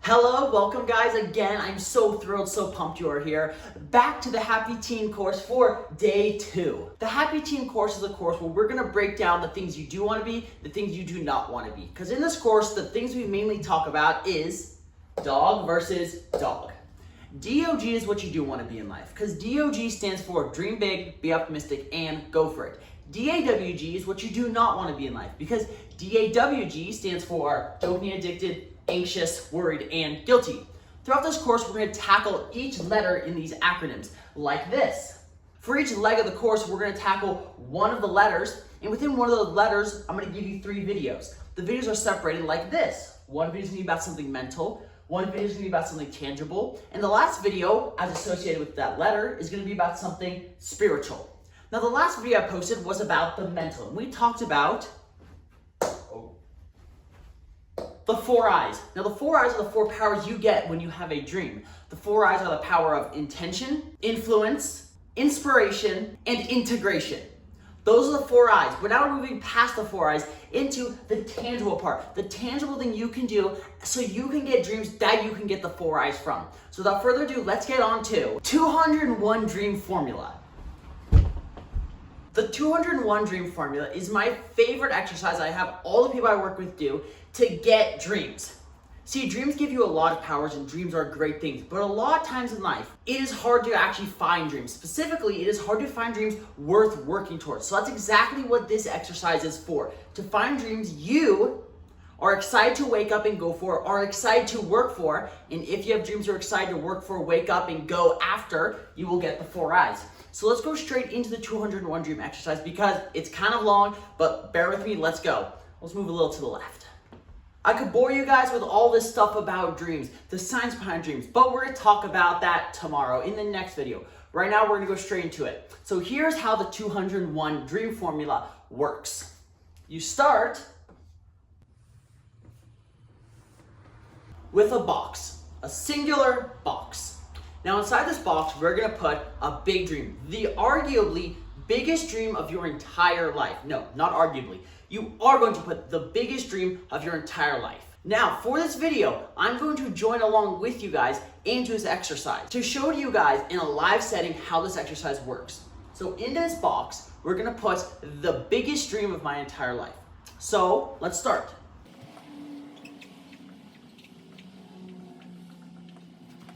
Hello, welcome guys again. I'm so thrilled, so pumped you are here. Back to the Happy Teen course for day 2. The Happy Teen course is a course where we're gonna break down the things you do wanna be, the things you do not wanna be. Because in this course, the things we mainly talk about is dog versus dog. DOG is what you do wanna be in life. Because DOG stands for dream big, be optimistic, and go for it. DAWG is what you do not wanna be in life. Because DAWG stands for dopamine addicted, anxious, worried, and guilty. Throughout this course, we're going to tackle each letter in these acronyms like this. For each leg of the course, we're going to tackle one of the letters, and within one of the letters, I'm going to give you 3 videos. The videos are separated like this. One video is going to be about something mental, one video is going to be about something tangible, and the last video, as associated with that letter, is going to be about something spiritual. Now, the last video I posted was about the mental, and we talked about the 4 eyes. Now the 4 eyes are the 4 powers you get when you have a dream. The 4 eyes are the power of intention, influence, inspiration, and integration. Those are the 4 eyes. But now we're moving past the 4 eyes into the tangible part. The tangible thing you can do so you can get dreams that you can get the 4 eyes from. So without further ado, let's get on to 201 Dream Formula. The 201 Dream Formula is my favorite exercise I have all the people I work with do to get dreams. See, dreams give you a lot of powers and dreams are great things, but a lot of times in life, it is hard to actually find dreams. Specifically, it is hard to find dreams worth working towards. So that's exactly what this exercise is for. To find dreams you are excited to wake up and go for, are excited to work for, and if you have dreams you're excited to work for, wake up and go after, you will get the 4 eyes. So let's go straight into the 201 dream exercise because it's kind of long, but bear with me, let's go. Let's move a little to the left. I could bore you guys with all this stuff about dreams, the science behind dreams, but we're gonna talk about that tomorrow in the next video. Right now, we're gonna go straight into it. So here's how the 201 Dream Formula works. You start with a box, a singular box. Now inside this box, we're gonna put a big dream, the arguably biggest dream of your entire life. No, not arguably. You are going to put the biggest dream of your entire life. Now, for this video, I'm going to join along with you guys into this exercise to show you guys in a live setting how this exercise works. So in this box, we're gonna put the biggest dream of my entire life. So let's start.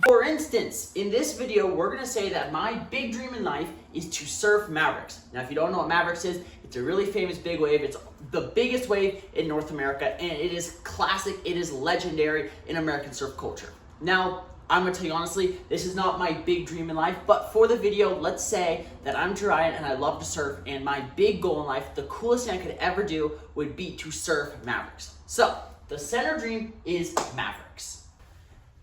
For instance, in this video, we're gonna say that my big dream in life is to surf Mavericks. Now, if you don't know what Mavericks is, it's a really famous big wave. It's the biggest wave in North America, and it is classic, it is legendary in American surf culture. Now, I'm gonna tell you honestly, this is not my big dream in life, but for the video, let's say that I'm Jerian and I love to surf, and my big goal in life, the coolest thing I could ever do would be to surf Mavericks. So, the center dream is Mavericks.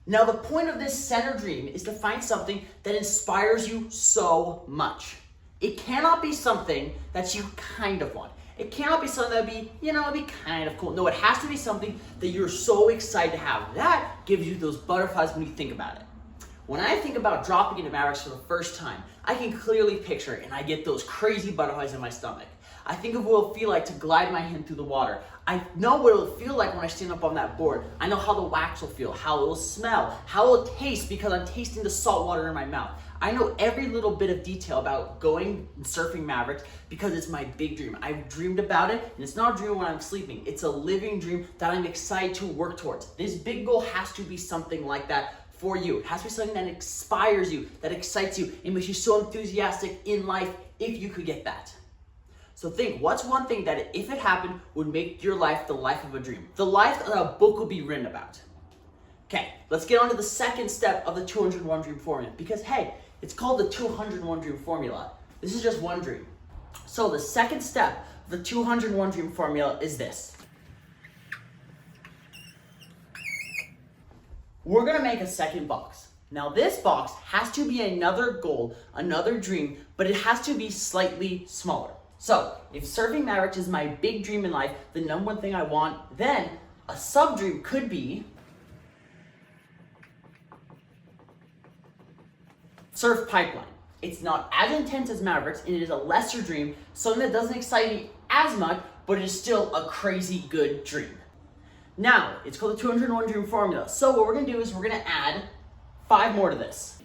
Now, the point of this center dream is to find something that inspires you so much. It cannot be something that you kind of want. It cannot be something that would be, it'd be kind of cool. No, it has to be something that you're so excited to have. That gives you those butterflies when you think about it. When I think about dropping into Mavericks for the first time, I can clearly picture it and I get those crazy butterflies in my stomach. I think of what it'll feel like to glide my hand through the water. I know what it'll feel like when I stand up on that board. I know how the wax will feel, how it will smell, how it will taste because I'm tasting the salt water in my mouth. I know every little bit of detail about going and surfing Mavericks because it's my big dream. I've dreamed about it, and it's not a dream when I'm sleeping. It's a living dream that I'm excited to work towards. This big goal has to be something like that for you. It has to be something that inspires you, that excites you, and makes you so enthusiastic in life if you could get that. So think, what's one thing that if it happened would make your life the life of a dream? The life that a book will be written about. Okay, let's get on to the second step of the 201 Dream Formula because hey, it's called the 201 Dream Formula. This is just one dream. So the second step of the 201 Dream Formula is this. We're gonna make a second box. Now this box has to be another goal, another dream, but it has to be slightly smaller. So if surfing Mavericks is my big dream in life, the number one thing I want, then a sub-dream could be surf pipeline. It's not as intense as Mavericks, and it is a lesser dream, something that doesn't excite me as much, but it is still a crazy good dream. Now, it's called the 201 Dream Formula. So what we're gonna do is we're gonna add 5 more to this.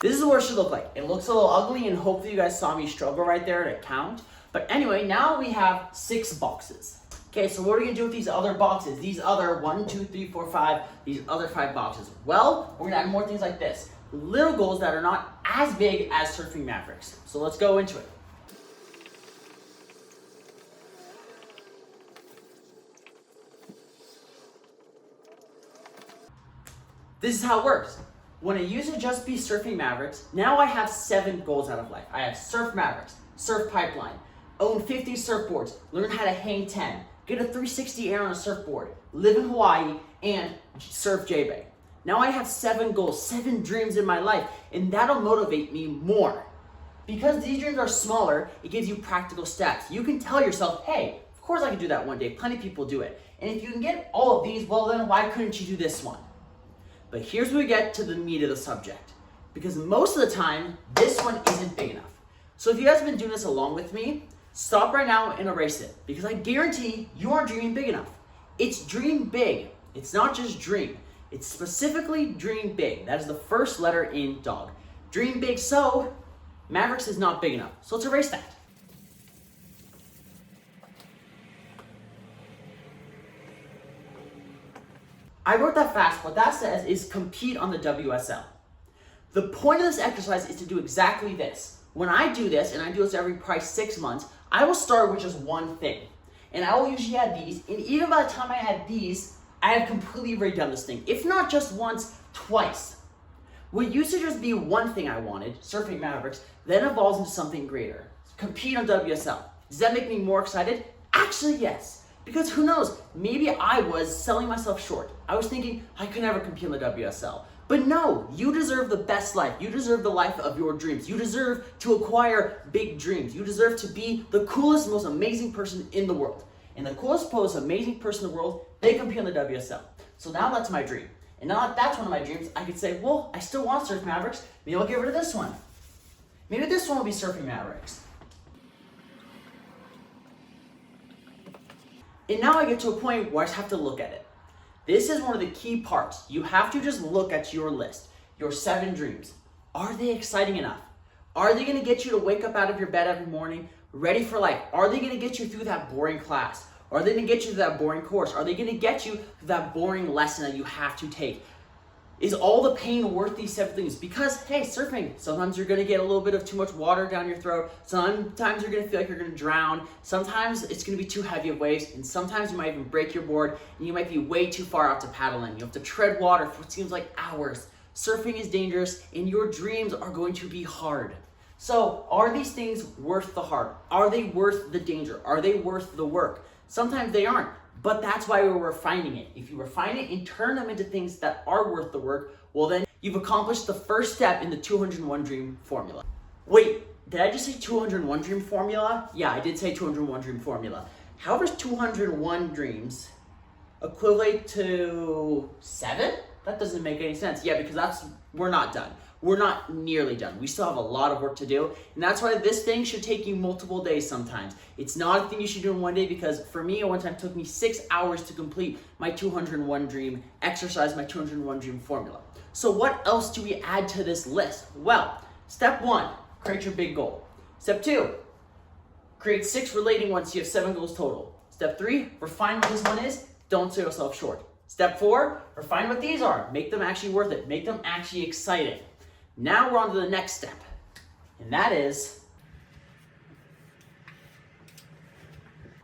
This is what it should look like. It looks a little ugly, and hopefully you guys saw me struggle right there to count. But anyway, now we have 6 boxes. Okay, so what are we gonna do with these other boxes? These other 1, 2, 3, 4, 5, these other 5 boxes. Well, we're gonna add more things like this. Little goals that are not as big as Surfing Mavericks. So let's go into it. This is how it works. When I used to just be Surfing Mavericks, now I have 7 goals out of life. I have Surf Mavericks, Surf Pipeline, own 50 surfboards, learn how to hang 10, get a 360 air on a surfboard, live in Hawaii, and surf J-Bay. Now I have 7 goals, 7 dreams in my life, and that'll motivate me more. Because these dreams are smaller, it gives you practical steps. You can tell yourself, hey, of course I can do that one day. Plenty of people do it. And if you can get all of these, well then why couldn't you do this one? But here's where we get to the meat of the subject. Because most of the time, this one isn't big enough. So if you guys have been doing this along with me, stop right now and erase it. Because I guarantee you aren't dreaming big enough. It's dream big. It's not just dream. It's specifically dream big. That is the first letter in dog. Dream big, so Mavericks is not big enough. So let's erase that. I wrote that fast. What that says is compete on the WSL. The point of this exercise is to do exactly this. When I do this, and I do this every probably 6 months, I will start with just one thing. And I will usually add these, and even by the time I add these, I have completely redone this thing. If not just once, twice. What used to just be one thing I wanted, Surfing Mavericks, then evolves into something greater. Compete on WSL. Does that make me more excited? Actually, yes. Because who knows, maybe I was selling myself short. I was thinking I could never compete on the WSL. But no, you deserve the best life. You deserve the life of your dreams. You deserve to acquire big dreams. You deserve to be the coolest, most amazing person in the world. And the coolest, most amazing person in the world, they compete on the WSL. So now that's my dream. And now that that's one of my dreams, I could say, well, I still want Surf Mavericks. Maybe I'll get rid of this one. Maybe this one will be Surfing Mavericks. And now I get to a point where I just have to look at it. This is one of the key parts. You have to just look at your list, your 7 dreams. Are they exciting enough? Are they gonna get you to wake up out of your bed every morning, ready for life? Are they gonna get you through that boring class? Are they gonna get you through that boring course? Are they gonna get you through that boring lesson that you have to take? Is all the pain worth these 7 things? Because, hey, surfing, sometimes you're gonna get a little bit of too much water down your throat. Sometimes you're gonna feel like you're gonna drown. Sometimes it's gonna be too heavy of waves. And sometimes you might even break your board and you might be way too far out to paddle in. You have to tread water for what seems like hours. Surfing is dangerous and your dreams are going to be hard. So are these things worth the hard? Are they worth the danger? Are they worth the work? Sometimes they aren't. But that's why we're refining it. If you refine it and turn them into things that are worth the work, well then you've accomplished the first step in the 201 Dream Formula. Wait, did I just say 201 Dream Formula? Yeah, I did say 201 Dream Formula. However, 201 dreams equivalent to 7? That doesn't make any sense. Yeah, because we're not done. We're not nearly done. We still have a lot of work to do. And that's why this thing should take you multiple days sometimes. It's not a thing you should do in one day because for me, one time it took me 6 hours to complete my 201 dream exercise, my 201 dream formula. So what else do we add to this list? Well, step 1, create your big goal. Step 2, create 6 relating ones so you have 7 goals total. Step 3, refine what this one is. Don't sell yourself short. Step 4, refine what these are. Make them actually worth it. Make them actually exciting. Now we're on to the next step, and that is,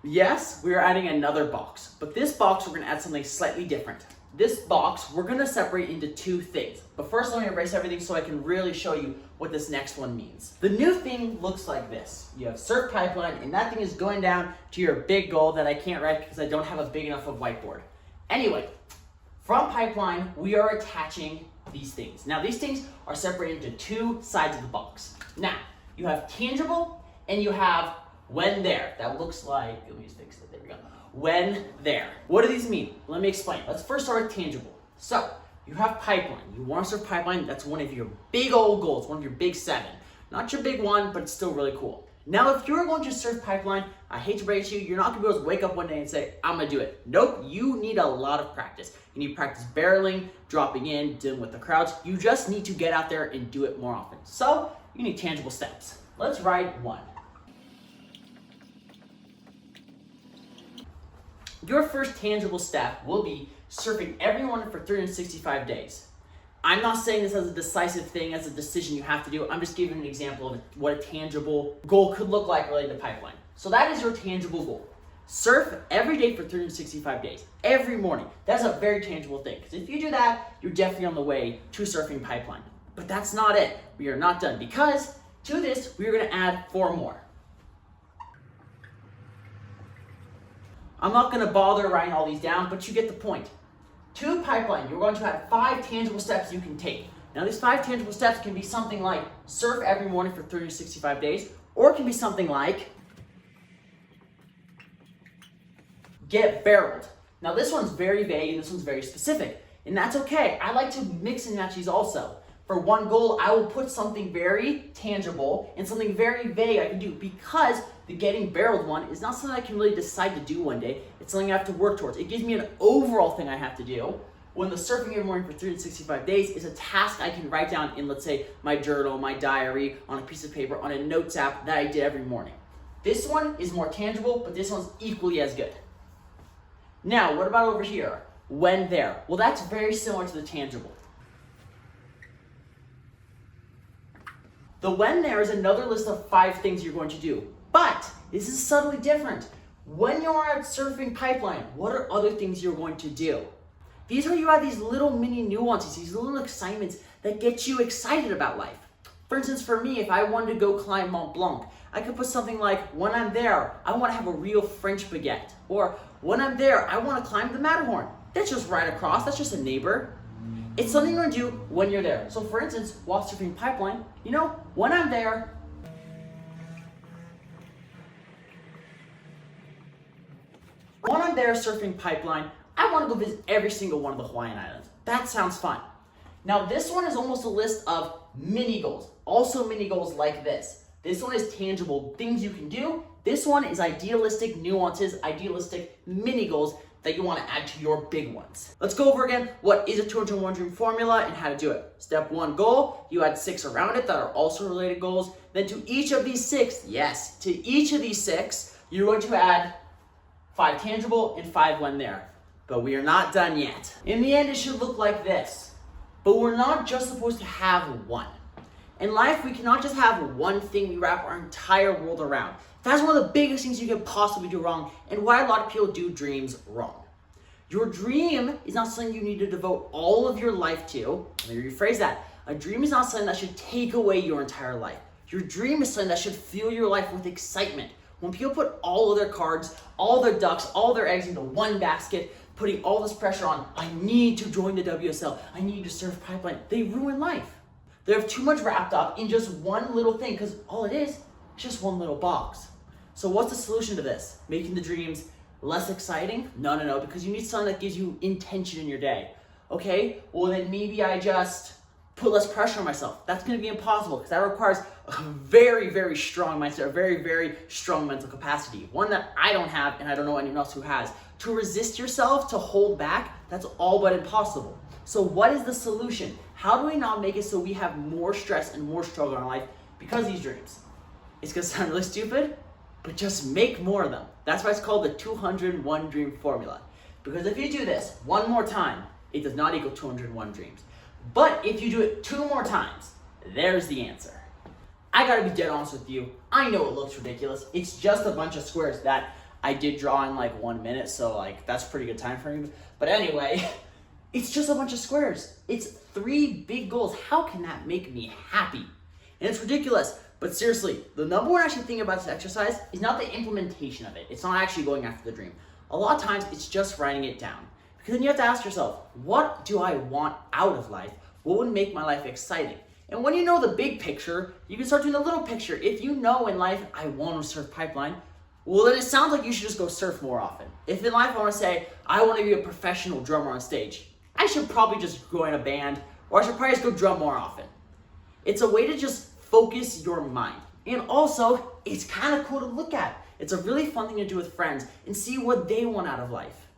yes, we are adding another box, but this box we're gonna add something slightly different. This box we're gonna separate into 2 things, but first let me erase everything so I can really show you what this next one means. The new thing looks like this. You have Surf Pipeline, and that thing is going down to your big goal that I can't write because I don't have a big enough of whiteboard. Anyway, from Pipeline, we are attaching these things. Now these things are separated into 2 sides of the box. Now, you have tangible and you have when there. That looks like, let me just fix it, there we go. When there. What do these mean? Let me explain. Let's first start with tangible. So, you have pipeline. You want to surf pipeline. That's one of your big old goals, one of your big 7. Not your big one, but it's still really cool. Now, if you're going to surf pipeline, I hate to break it to you, you're not going to be able to wake up one day and say, I'm going to do it. Nope, you need a lot of practice. You need to practice barreling, dropping in, dealing with the crowds. You just need to get out there and do it more often. So, you need tangible steps. Let's ride 1. Your first tangible step will be surfing every morning for 365 days. I'm not saying this as a decisive thing, as a decision you have to do. I'm just giving an example of what a tangible goal could look like related to pipeline. So that is your tangible goal. Surf every day for 365 days, every morning. That's a very tangible thing, because if you do that, you're definitely on the way to surfing pipeline. But that's not it. We are not done, because to this, we are going to add 4 more. I'm not going to bother writing all these down, but you get the point. To pipeline, you're going to add 5 tangible steps you can take. Now, these 5 tangible steps can be something like surf every morning for 365 days, or it can be something like get barreled. Now, this one's very vague and this one's very specific, and that's okay. I like to mix and match these also. For one goal, I will put something very tangible and something very vague I can do, because the getting barreled one is not something I can really decide to do one day. It's something I have to work towards. It gives me an overall thing I have to do. When the surfing every morning for 365 days is a task I can write down in, let's say, my journal, my diary, on a piece of paper, on a notes app that I did every morning. This one is more tangible, but this one's equally as good. Now, what about over here? When there? Well, that's very similar to the tangible. The when there is another list of 5 things you're going to do. But this is subtly different. When you're at surfing pipeline, what are other things you're going to do? These are you have these little mini nuances, these little excitements that get you excited about life. For instance, for me, if I wanted to go climb Mont Blanc, I could put something like, when I'm there, I want to have a real French baguette. Or, when I'm there, I want to climb the Matterhorn. That's just right across, that's just a neighbor. It's something you're going to do when you're there. So for instance, while surfing pipeline, when I'm there, surfing pipeline, I want to go visit every single one of the Hawaiian Islands. That sounds fun. Now this one is almost a list of mini goals. Also mini goals like this. This one is tangible things you can do. This one is idealistic nuances, idealistic mini goals that you want to add to your big ones. Let's go over again what is a 201 dream formula and how to do it. Step 1 goal, you add 6 around it that are also related goals. Then to each of these 6, you're going to add 5 tangible and 5 when there. But we are not done yet. In the end, it should look like this. But we're not just supposed to have one. In life, we cannot just have one thing we wrap our entire world around. That's one of the biggest things you could possibly do wrong, and why a lot of people do dreams wrong. Your dream is not something you need to devote all of your life to. Let me rephrase that. A dream is not something that should take away your entire life. Your dream is something that should fill your life with excitement. When people put all of their cards, all their ducks, all their eggs into one basket, putting all this pressure on, I need to join the WSL, I need to surf pipeline, they ruin life. They have too much wrapped up in just one little thing, because all it is just one little box. So what's the solution to this? Making the dreams less exciting? No, because you need something that gives you intention in your day. Okay, well then maybe I just put less pressure on myself. That's gonna be impossible, because that requires a very, very strong mindset, a very, very strong mental capacity. One that I don't have, and I don't know anyone else who has. To resist yourself, to hold back, that's all but impossible. So what is the solution? How do we not make it so we have more stress and more struggle in our life because of these dreams? It's gonna sound really stupid, but just make more of them. That's why it's called the 201 dream formula. Because if you do this one more time, it does not equal 201 dreams. But if you do it 2 more times, there's the answer. I gotta be dead honest with you. I know it looks ridiculous. It's just a bunch of squares that I did draw in like 1 minute, so like that's pretty good time frame. But anyway, it's just a bunch of squares. It's 3 big goals. How can that make me happy? And it's ridiculous. But seriously, the number one actually thing about this exercise is not the implementation of it. It's not actually going after the dream. A lot of times it's just writing it down. Because then you have to ask yourself, what do I want out of life? What would make my life exciting? And when you know the big picture, you can start doing the little picture. If you know in life, I want to surf pipeline, well then it sounds like you should just go surf more often. If in life I want to say, I want to be a professional drummer on stage, I should probably just join a band, or I should probably just go drum more often. It's a way to just focus your mind. And also, it's kind of cool to look at. It's a really fun thing to do with friends and see what they want out of life.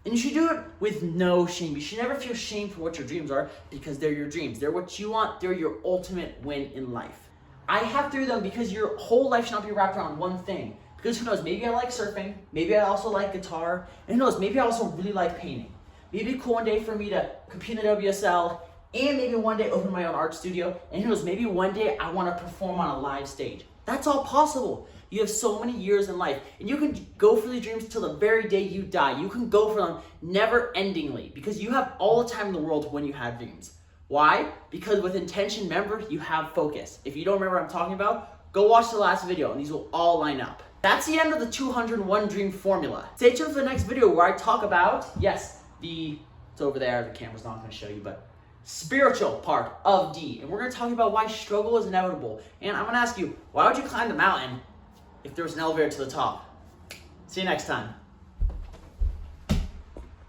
And you should do it with no shame. You should never feel shame for what your dreams are, because they're your dreams. They're what you want. They're your ultimate win in life. I have three of them because your whole life should not be wrapped around one thing. Because who knows, maybe I like surfing, maybe I also like guitar, and who knows, maybe I also really like painting. Maybe it'd be cool one day for me to compete in the WSL, and maybe one day open my own art studio, and who knows, maybe one day I want to perform on a live stage. That's all possible. You have so many years in life, and you can go for the dreams till the very day you die. You can go for them never-endingly, because you have all the time in the world when you have dreams. Why? Because with intention, remember, you have focus. If you don't remember what I'm talking about, go watch the last video, and these will all line up. That's the end of the 201 Dream Formula. Stay tuned for the next video where I talk about, yes, it's over there, the camera's not going to show you, but spiritual part of D. And we're going to talk about why struggle is inevitable. And I'm going to ask you, why would you climb the mountain if there was an elevator to the top? See you next time.